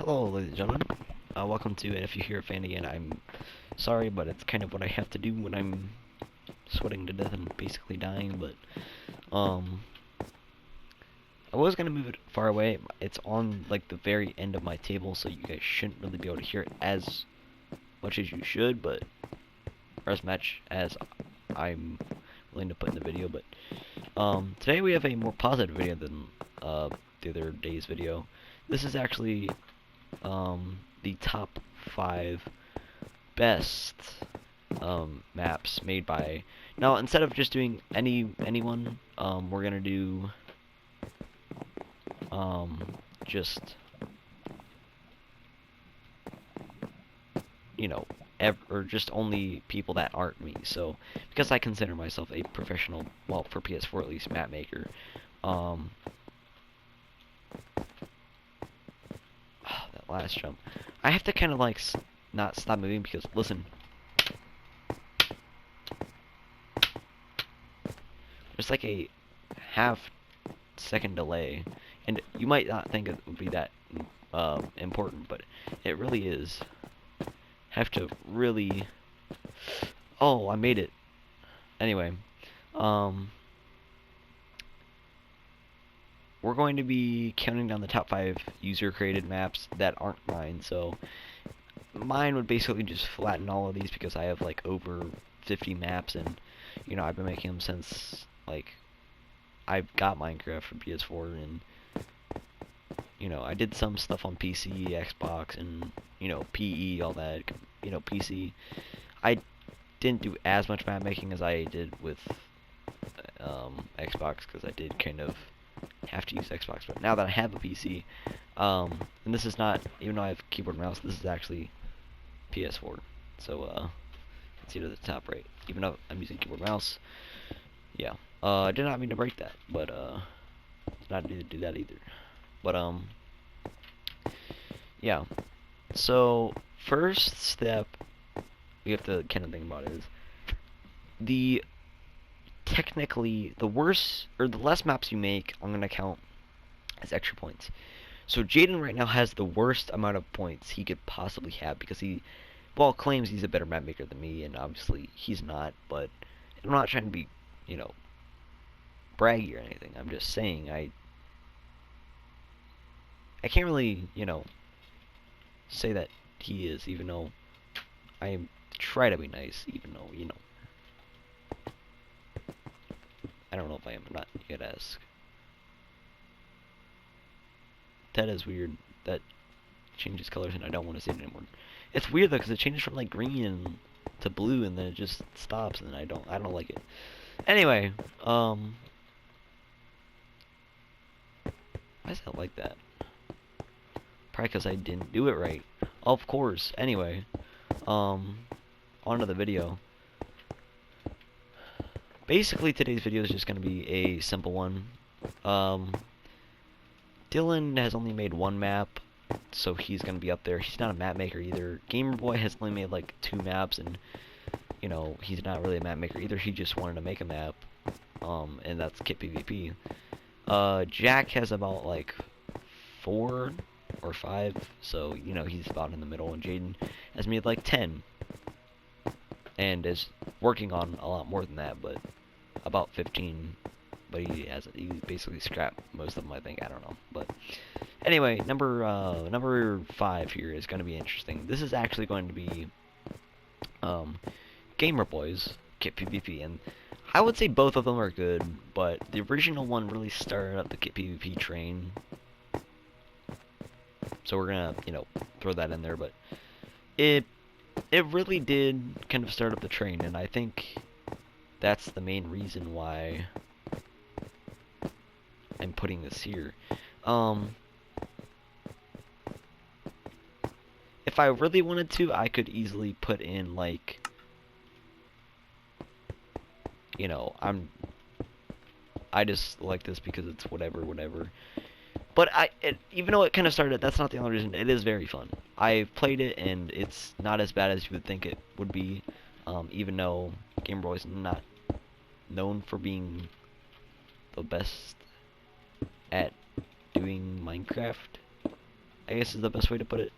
Hello, ladies and gentlemen. Welcome to, and if you hear a fan again, I'm sorry, but it's kind of what I have to do when I'm sweating to death and basically dying, but, I was gonna move it far away. It's on, like, the very end of my table, so you guys shouldn't really be able to hear it as much as you should, but, or as much as I'm willing to put in the video, but, today we have a more positive video than, the other day's video. This is actually the top 5 best maps made by. Now, instead of just doing anyone, we're gonna do just or just only people that aren't me. So because I consider myself a professional, well, for PS4 at least, map maker. That last jump. I have to kind of like not stop moving because, listen, there's like a half-second delay, and you might not think it would be that important, but it really is. Have to really. Oh, I made it. Anyway, we're going to be counting down the top 5 user-created maps that aren't mine. So mine would basically just flatten all of these because I have like over 50 maps, and I've been making them since like I've got Minecraft for PS4, and I did some stuff on PC, Xbox, and PE, all that. PC. I didn't do as much map making as I did with Xbox because I did kind of have to use Xbox, but now that I have a PC, and this is not, even though I have keyboard and mouse, this is actually PS4. So see to the top right, even though I'm using keyboard and mouse. Yeah, I did not mean to break that, but did not need to do that either. But yeah. So first step we have to kind of think about is technically the worse or the less maps you make, I'm gonna count as extra points. So Jaden right now has the worst amount of points he could possibly have because he, well, claims he's a better map maker than me, and obviously he's not. But I'm not trying to be, braggy or anything. I'm just saying I can't really, say that he is, even though I try to be nice, even though, I don't know if I am or not. You gotta ask. That is weird. That changes colors, and I don't want to see it anymore. It's weird though, because it changes from like green to blue, and then it just stops, and I don't like it. Anyway, why is that like that? Probably because I didn't do it right. Of course. Anyway, onto the video. Basically, today's video is just going to be a simple one. Dylan has only made one map, so he's going to be up there. He's not a map maker either. Gamerboy has only made like 2 maps, and he's not really a map maker either. He just wanted to make a map, and that's Kit PvP. Jack has about like 4 or 5, so he's about in the middle, and Jaden has made like 10, and is working on a lot more than that, but about 15. But he basically scrapped most of them, I think. I don't know, but anyway, number 5 here is going to be interesting. This is actually going to be Gamerboy's Kit PvP, and I would say both of them are good, but the original one really started up the Kit PvP train. So we're gonna, throw that in there, but it really did kind of start up the train, and I think that's the main reason why I'm putting this here. If I really wanted to, I could easily put in like, I just like this because it's whatever. But even though it kind of started, that's not the only reason. It is very fun. I've played it, and it's not as bad as you would think it would be. Even though Game Boy's not known for being the best at doing Minecraft. I guess is the best way to put it.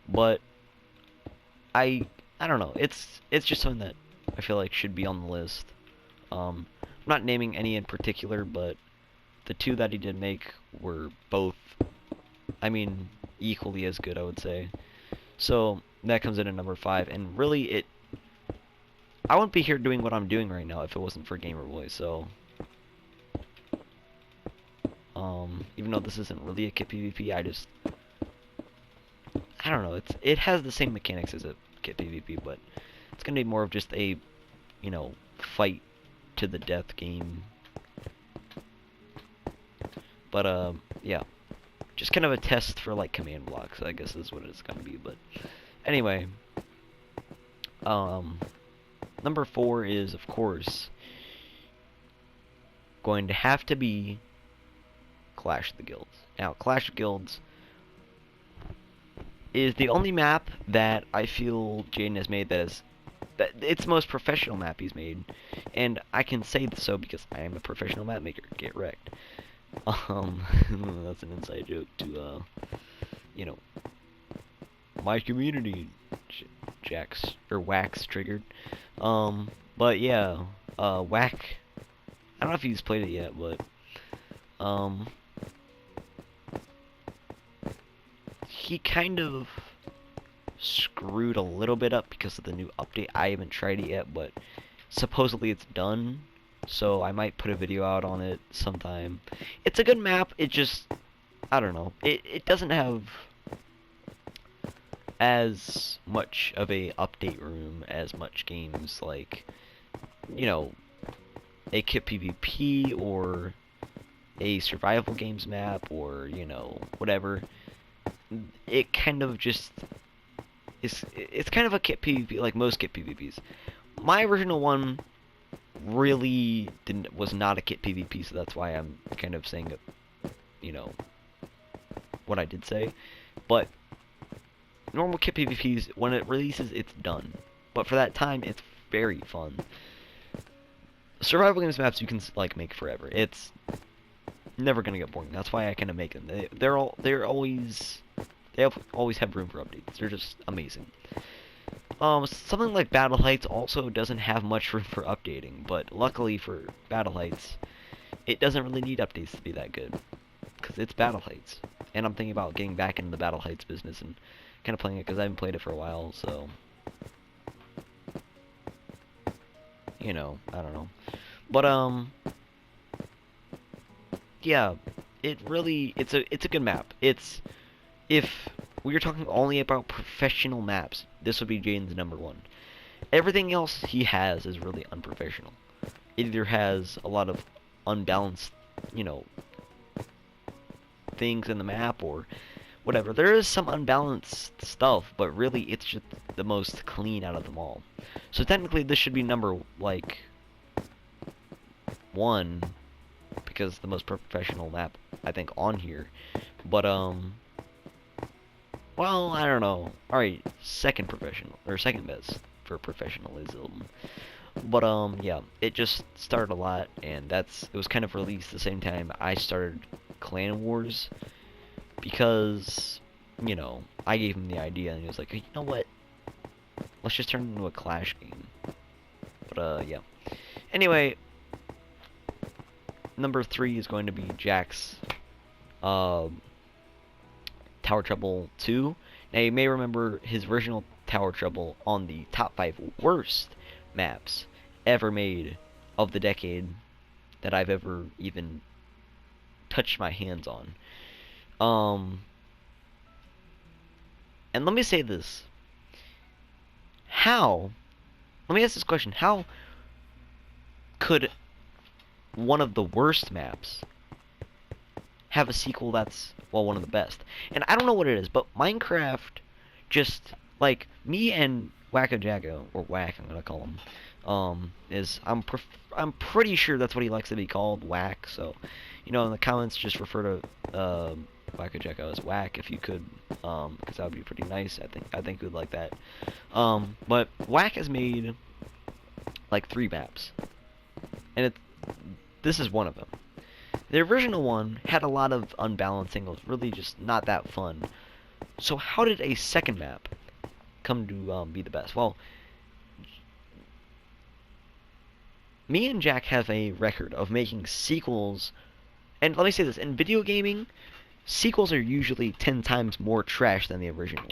But I don't know. It's just something that I feel like should be on the list. I'm not naming any in particular, but the two that he did make were both, I mean, equally as good, I would say. So that comes in at number 5, and really I wouldn't be here doing what I'm doing right now if it wasn't for Gamer Boy. So even though this isn't really a kit PvP, I don't know. It has the same mechanics as a kit PvP, but it's gonna be more of just a, you know, fight to the death game. But yeah, just kind of a test for like command blocks, I guess is what it's gonna be. But anyway, number 4 is of course going to have to be Clash of the Guilds. Now, Clash of Guilds is the only map that I feel Jaden has made that it's the most professional map he's made, and I can say so because I am a professional map maker. Get wrecked. That's an inside joke to you know, my community. Wax triggered. But yeah, Whack. I don't know if he's played it yet, but he kind of screwed a little bit up because of the new update. I haven't tried it yet, but supposedly it's done, so I might put a video out on it sometime. It's a good map. It just, I don't know. It doesn't have as much of a update room as much games like, you know, a kit PvP or a survival games map or, you know, whatever. It kind of just it's kind of a kit PvP like most kit PvPs. My original one really was not a kit PvP, so that's why I'm kind of saying it, you know, what I did say. But normal kit PvPs, when it releases, it's done. But for that time, it's very fun. Survival games maps you can like make forever. It's never gonna get boring. That's why I kind of make them. They always have room for updates. They're just amazing. Something like Battle Heights also doesn't have much room for updating, but luckily for Battle Heights, it doesn't really need updates to be that good, because it's Battle Heights. And I'm thinking about getting back into the Battle Heights business and kind of playing it because I haven't played it for a while, so, you know, I don't know. But yeah, it's a good map. If we were talking only about professional maps, this would be Jaden's number 1. Everything else he has is really unprofessional. It either has a lot of unbalanced, you know, things in the map or whatever. There is some unbalanced stuff, but really it's just the most clean out of them all. So technically this should be number, like, 1, because the most professional map, I think, on here. But, well, I don't know. Alright, second best for professionalism. But, yeah, it just started a lot, and it was kind of released the same time I started Clan Wars, because, you know, I gave him the idea, and he was like, hey, you know what? Let's just turn it into a Clash game. But, yeah. Anyway, number 3 is going to be Jack's, Tower Trouble 2. Now, you may remember his original Tower Trouble on the top 5 worst maps ever made of the decade that I've ever even touched my hands on. And let me say this. Let me ask this question. How could one of the worst maps have a sequel that's, well, one of the best? And I don't know what it is, but Minecraft just, like, me and Wacko Jacko, or Whack, I'm gonna call him, I'm pretty sure that's what he likes to be called, Whack, so, you know, in the comments, just refer to, Wacko Jacko as Whack, if you could, because that would be pretty nice. I think we'd like that. But Whack has made, like, 3 maps, and this is one of them. The original one had a lot of unbalancing. It was really just not that fun. So how did a second map come to be the best? Well, me and Jack have a record of making sequels, and let me say this, in video gaming, sequels are usually 10 times more trash than the original.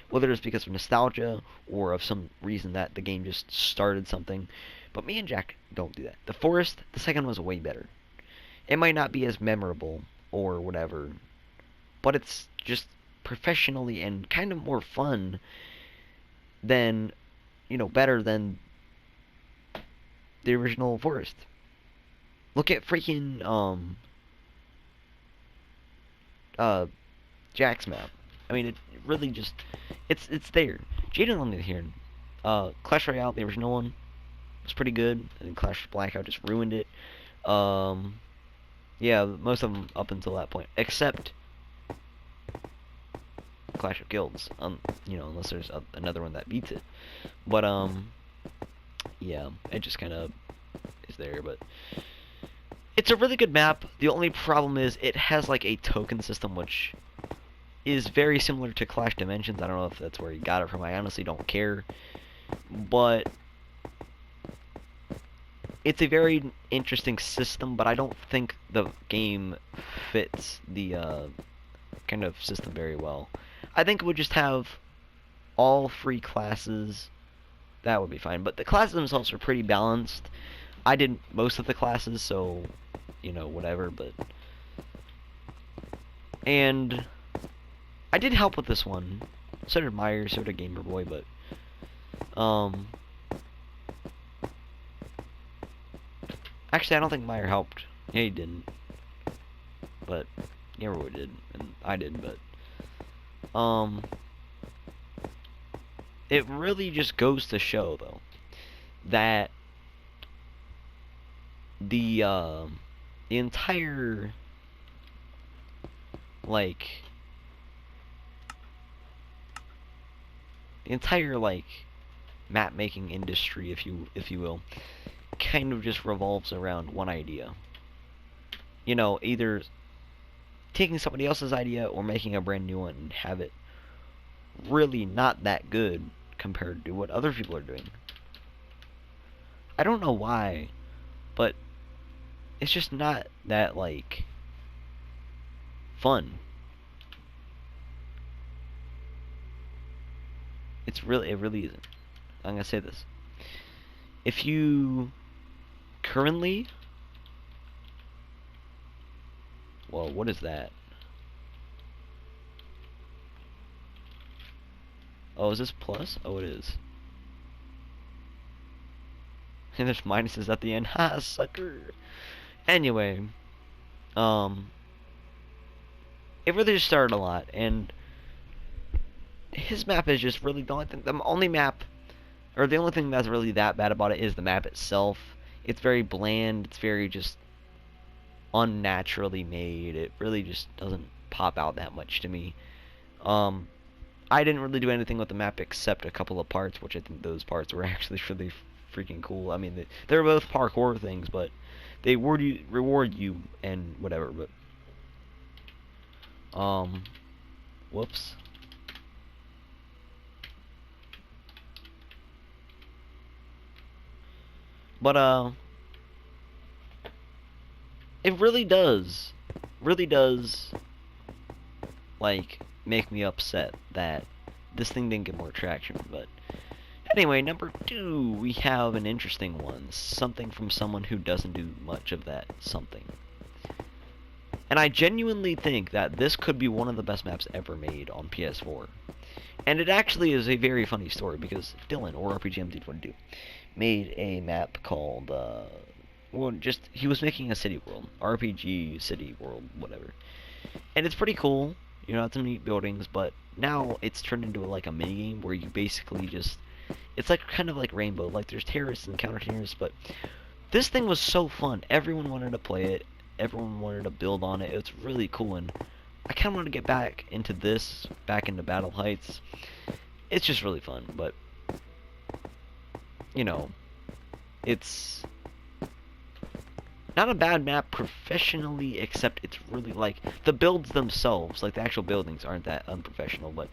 Whether it's because of nostalgia or of some reason that the game just started something. But me and Jack don't do that. The Forest, the second was way better. It might not be as memorable or whatever, but it's just professionally and kind of more fun than, better than the original Forest. Look at freaking Jack's map. I mean, it really just it's there. Jaden on the here. Clash Royale, the original one, was pretty good, and Clash Blackout just ruined it. Yeah, most of them up until that point, except Clash of Guilds. Unless there's another one that beats it. But yeah, it just kind of is there, but it's a really good map. The only problem is it has like a token system, which is very similar to Clash Dimensions. I don't know if that's where he got it from. I honestly don't care. But it's a very interesting system, but I don't think the game fits the kind of system very well. I think it would just have all free classes. That would be fine. But the classes themselves are pretty balanced. I did most of the classes, so, whatever, but... And I did help with this one. So did Meyer, so did Gamer Boy, but... Actually, I don't think Meyer helped. Yeah, he didn't. But Gamer Boy did, and I did, but... It really just goes to show, though, that the entire, map making industry, if you will, kind of just revolves around one idea. Either taking somebody else's idea or making a brand new one and have it really not that good compared to what other people are doing. I don't know why, but it's just not that, fun. It really isn't. I'm gonna say this. If you currently... Well, what is that? Oh, is this plus? Oh, it is. And there's minuses at the end. Ha, sucker! Anyway, it really just started a lot, and his map is just really the only thing, the only thing that's really that bad about it is the map itself. It's very bland, it's very just unnaturally made. It really just doesn't pop out that much to me. I didn't really do anything with the map except a couple of parts, which I think those parts were actually really freaking cool. I mean, they're both parkour things, but they reward you and whatever, but whoops. But it really does make me upset that this thing didn't get more traction. But anyway, number 2, we have an interesting one. Something from someone who doesn't do much of that something. And I genuinely think that this could be one of the best maps ever made on PS4. And it actually is a very funny story, because Dylan, or RPGMD22, made a map called, he was making a city world. RPG city world, whatever. And it's pretty cool. It's some neat buildings, but now it's turned into a minigame where you basically just... It's kind of like Rainbow. There's terrorists and counter-terrorists, but this thing was so fun. Everyone wanted to play it. Everyone wanted to build on it. It's really cool, and I kind of want to get back into Battle Heights. It's just really fun, but, it's... not a bad map professionally, except it's really, like, the builds themselves, like, the actual buildings aren't that unprofessional, but,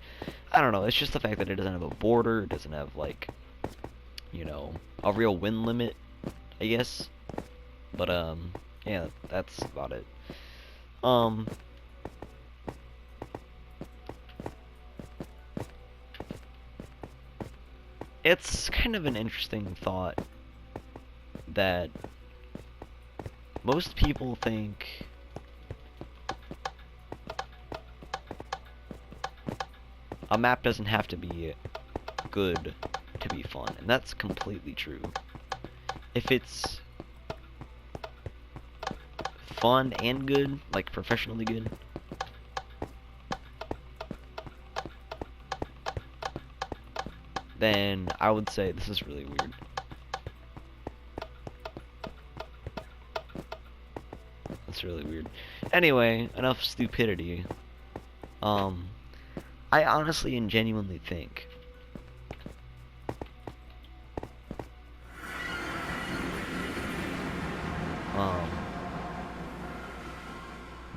I don't know, it's just the fact that it doesn't have a border, it doesn't have, like, you know, a real win limit, I guess, but, yeah, that's about it. It's kind of an interesting thought that most people think a map doesn't have to be good to be fun, and that's completely true. If it's fun and good, like professionally good, then I would say this is really weird. That's really weird. Anyway, enough stupidity. I honestly and genuinely think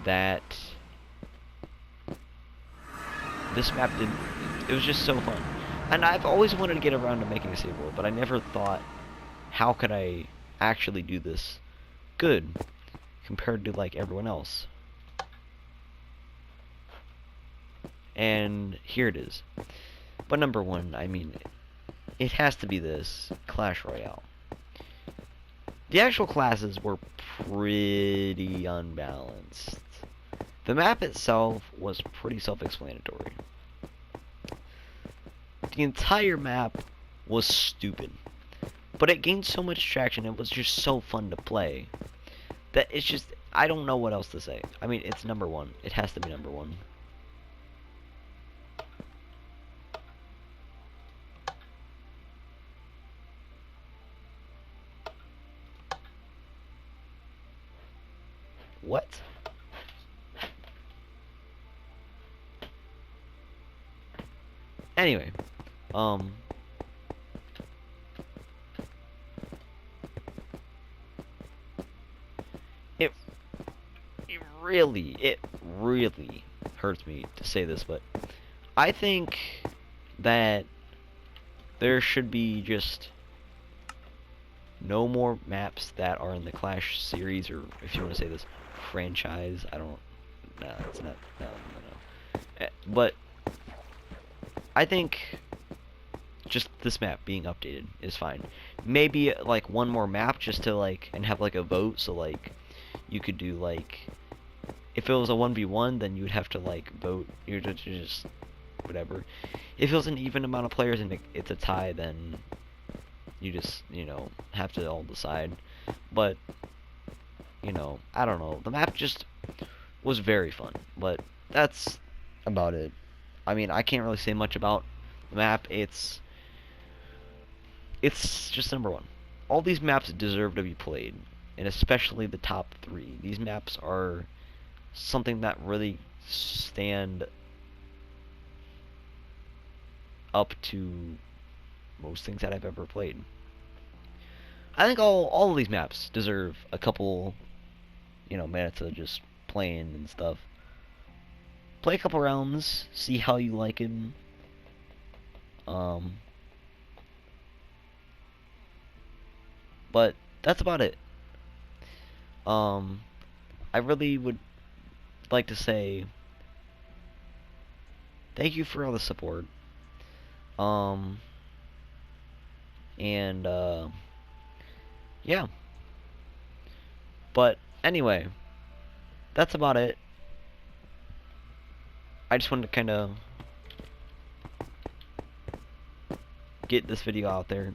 that this map didn't, it was just so fun. And I've always wanted to get around to making a save world, but I never thought, how could I actually do this good compared to, like, everyone else? And here it is. But number one, I mean, it has to be this, Clash Royale. The actual classes were pretty unbalanced. The map itself was pretty self-explanatory. The entire map was stupid. But it gained so much traction, it was just so fun to play, that it's just, I don't know what else to say. I mean, it's number one. It has to be number one. What? Anyway, it really hurts me to say this, but I think that there should be just no more maps that are in the Clash series, or if you want to say this, franchise. I don't, no, it's not, no. But I think just this map being updated is fine. Maybe like one more map just to like, and have like a vote, so like you could do like, if it was a 1v1, then you would have to like vote, you just whatever. If it was an even amount of players and it's a tie, then you just, you know, have to all decide. But, you know, I don't know, the map just was very fun, but that's about it. I mean, I can't really say much about the map. It's just number one. All these maps deserve to be played, and especially the top 3. These maps are something that really stand up to most things that I've ever played. I think all of these maps deserve a couple, you know, minutes of just playing and stuff. Play a couple rounds, see how you like it. But that's about it. I really would like to say thank you for all the support. And yeah. But anyway, that's about it. I just wanted to kind of get this video out there.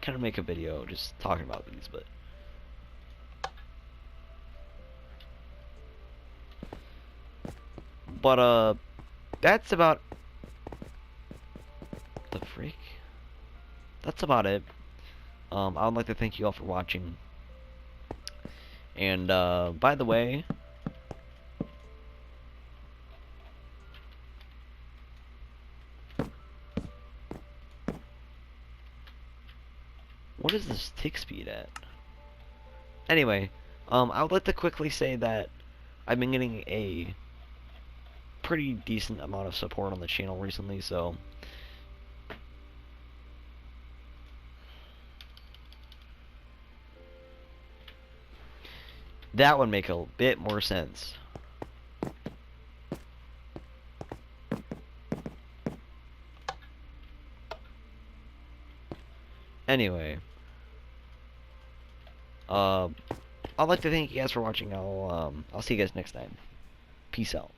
Kind of make a video just talking about these, but that's about the freak. That's about it. I would like to thank you all for watching. And by the way, What is this tick speed at? Anyway, I would like to quickly say that I've been getting a pretty decent amount of support on the channel recently, so that would make a bit more sense. Anyway, I'd like to thank you guys for watching. I'll see you guys next time. Peace out.